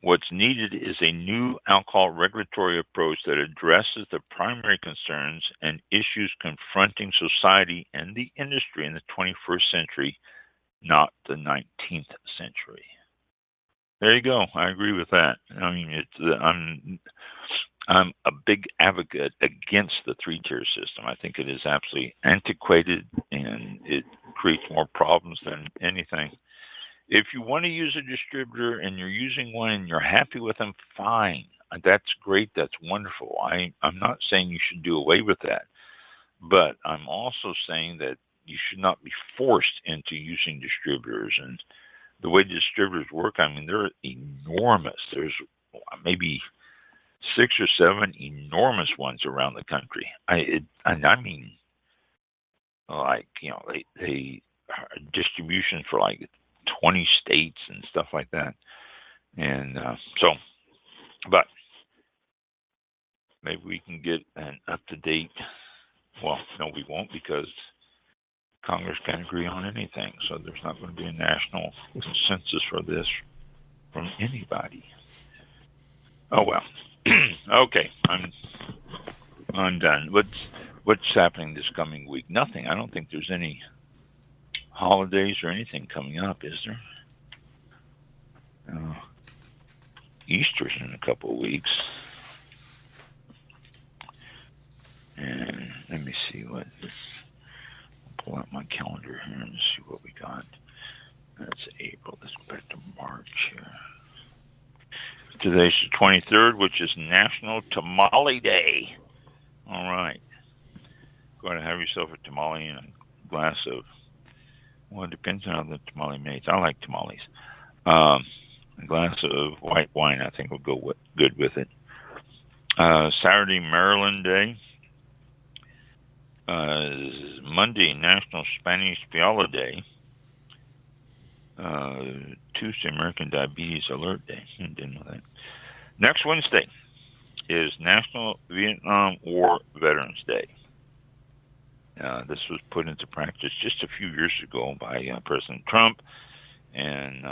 What's needed is a new alcohol regulatory approach that addresses the primary concerns and issues confronting society and the industry in the 21st century, not the 19th century. There you go. I agree with that. I mean, I'm a big advocate against the three-tier system. I think it is absolutely antiquated, and it creates more problems than anything. If you want to use a distributor and you're using one and you're happy with them, fine. That's great. That's wonderful. I'm not saying you should do away with that. But I'm also saying that you should not be forced into using distributors. And the way distributors work, I mean, they're enormous. There's maybe 6 or 7 enormous ones around the country. I mean, like, they distribution for like 20 states and stuff like that. And but maybe we can get an up-to-date, well, no, we won't, because Congress can't agree on anything. So there's not going to be a national consensus for this from anybody. Oh, well. Okay, I'm done. What's happening this coming week? Nothing. I don't think there's any holidays or anything coming up, is there? Easter's in a couple of weeks. And let me see what this. I'll pull out my calendar here and see what we got. That's April. Let's go back to March here. Today's the 23rd, which is National Tamale Day. All right. Go ahead and have yourself a tamale and a glass of, well, it depends on how the tamale made. I like tamales. A glass of white wine, I think, will go good with it. Saturday, Maryland Day. Monday, National Spanish Viola Day. Tuesday, American Diabetes Alert Day. Didn't know that. Next Wednesday is National Vietnam War Veterans Day. This was put into practice just a few years ago by President Trump, and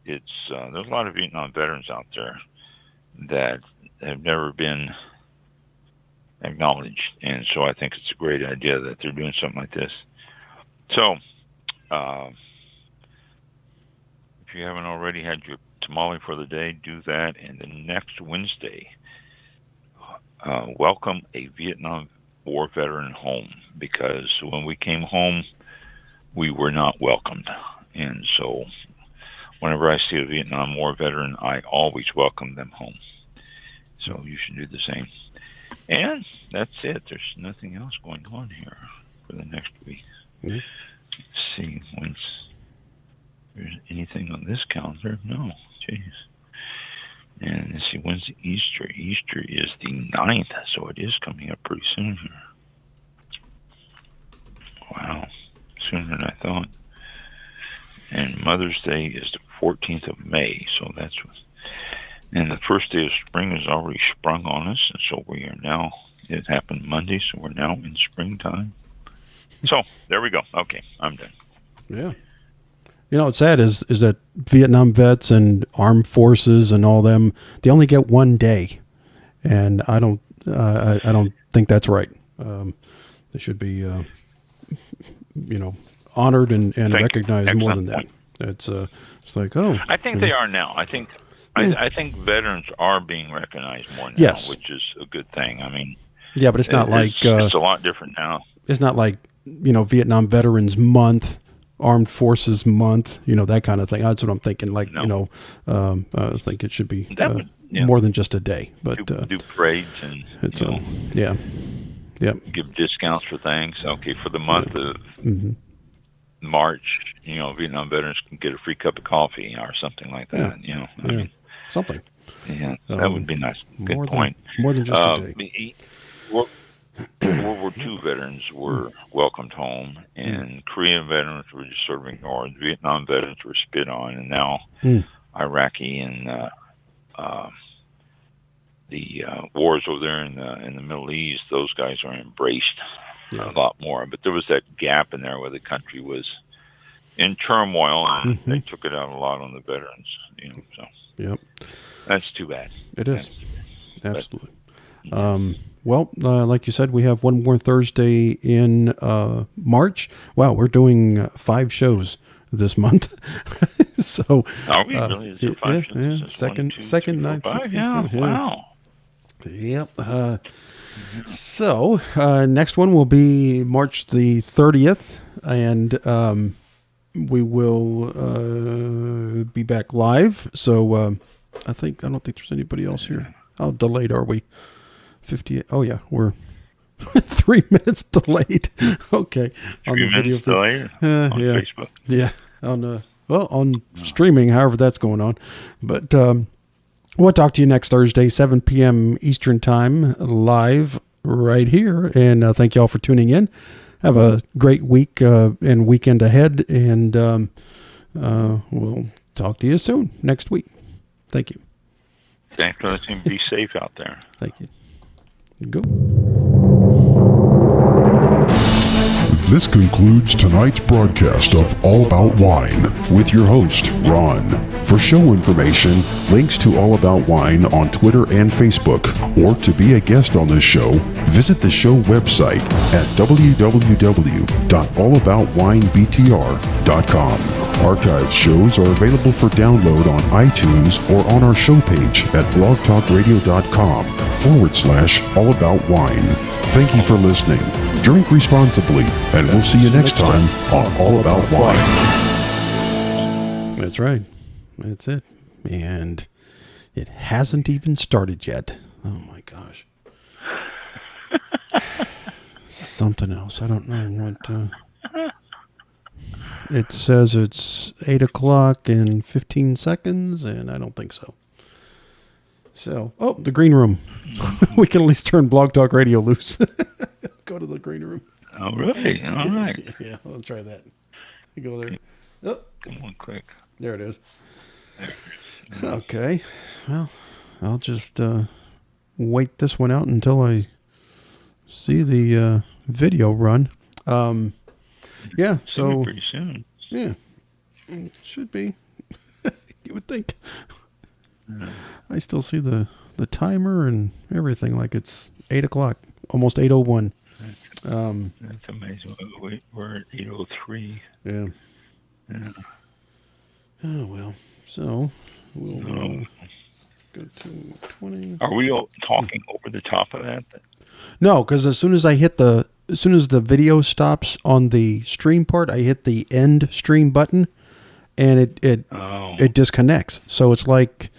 there's a lot of Vietnam veterans out there that have never been acknowledged, and so I think it's a great idea that they're doing something like this. So, if you haven't already had your tamale for the day, do that. And the next Wednesday, welcome a Vietnam War veteran home, because when we came home, we were not welcomed. And so whenever I see a Vietnam War veteran, I always welcome them home. So you should do the same. And that's it. There's nothing else going on here for the next week. Mm-hmm. Let's see when's there's anything on this calendar. No, jeez. And let's see, when's Easter? Easter is the 9th, so it is coming up pretty soon here. Wow, sooner than I thought. And Mother's Day is the 14th of May, so that's what. And the first day of spring has already sprung on us, and so we are now, it happened Monday, so we're now in springtime. So, there we go. Okay, I'm done. Yeah. You know, what's sad is that Vietnam vets and armed forces and all them, they only get one day. And I don't think that's right. They should be, honored and recognized more than that. It's like, oh. I think they are now. I think veterans are being recognized more now, yes, which is a good thing. I mean, yeah, but it's not it's a lot different now. It's not like, Vietnam Veterans Month, Armed Forces Month, that kind of thing. That's what I'm thinking. Like, no. I think it should be more than just a day. But do parades and it's yeah. Give discounts for things. Okay, for the month of March, Vietnam veterans can get a free cup of coffee or something like that. I mean, something. Yeah, that would be nice. Good point. More than just a day. World War II veterans were welcomed home, and Korean veterans were just sort of ignored. Vietnam veterans were spit on, and now Iraqi and the wars over there in the Middle East, those guys are embraced a lot more. But there was that gap in there where the country was in turmoil, and they took it out a lot on the veterans. So that's too bad. It is. Absolutely. Well, like you said, we have one more Thursday in March. Wow, we're doing 5 shows this month. So, are we really? Is it 5 shows? Yeah. Second, 9th, 16th. Yeah, wow. Yep. So, next one will be March the 30th, and we will be back live. So, I don't think there's anybody else here. How delayed are we? 58. Oh yeah, we're 3 minutes delayed. Okay, on the video delayed on Facebook. Yeah, on streaming, however that's going on. But we'll talk to you next Thursday, 7 p.m. Eastern Time, live right here. And thank you all for tuning in. Have a great week and weekend ahead, and we'll talk to you soon next week. Thank you. Thanks for listening. Be safe out there. Thank you. Go. This concludes tonight's broadcast of All About Wine with your host, Ron. For show information, links to All About Wine on Twitter and Facebook, or to be a guest on this show, visit the show website at www.allaboutwinebtr.com. Archived shows are available for download on iTunes or on our show page at blogtalkradio.com/allaboutwine. Thank you for listening. Drink responsibly, and we'll see you next time on All About Wine. That's right. That's it. And it hasn't even started yet. Oh my gosh. Something else. I don't know what. It says it's 8 o'clock and 15 seconds, and I don't think so. So, the green room. We can at least turn Blog Talk Radio loose. Go to the green room. Oh, really? All right. Yeah, I'll try that. You go there. Oh, Come on, quick. there it is. There. Okay. Well, I'll just wait this one out until I see the video run. Yeah, so pretty soon. Yeah, should be. You would think. Yeah. I still see the timer and everything like it's 8 o'clock, almost 8:01. That's amazing. We're at 8:03. Yeah. Yeah. Oh well. So we'll go to 20. Are we all talking over the top of that? No, because as soon as the video stops on the stream part, I hit the end stream button, and it disconnects. So it's like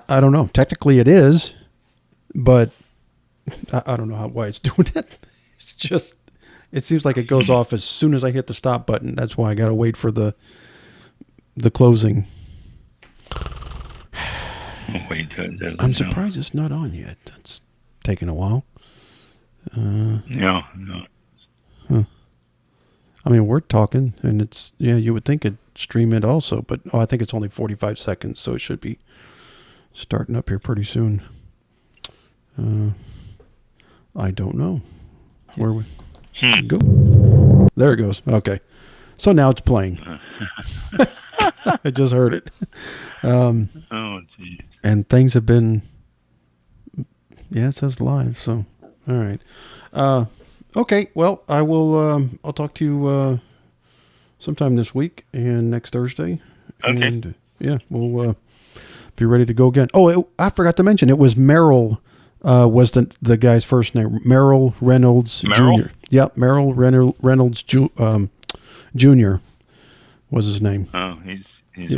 I don't know. Technically, it is, but I don't know why it's doing it. It's just it seems like it goes off as soon as I hit the stop button. That's why I got to wait for the closing. Wait, I'm surprised it's not on yet. It's taking a while. No. Huh. I mean, we're talking, and it's you would think it'd stream it also, but I think it's only 45 seconds, so it should be starting up here pretty soon. I don't know where we go. There it goes. Okay, so now it's playing. I just heard it. Oh, geez. And things have been. Yeah, it says live. So, all right. Okay. Well, I will. I'll talk to you sometime this week and next Thursday. Okay. And yeah, we'll be ready to go again. Oh, I forgot to mention it was Merrill. Was the guy's first name Merrill Reynolds Jr. Yep, Merrill Reynolds Jr. was his name. Oh, he's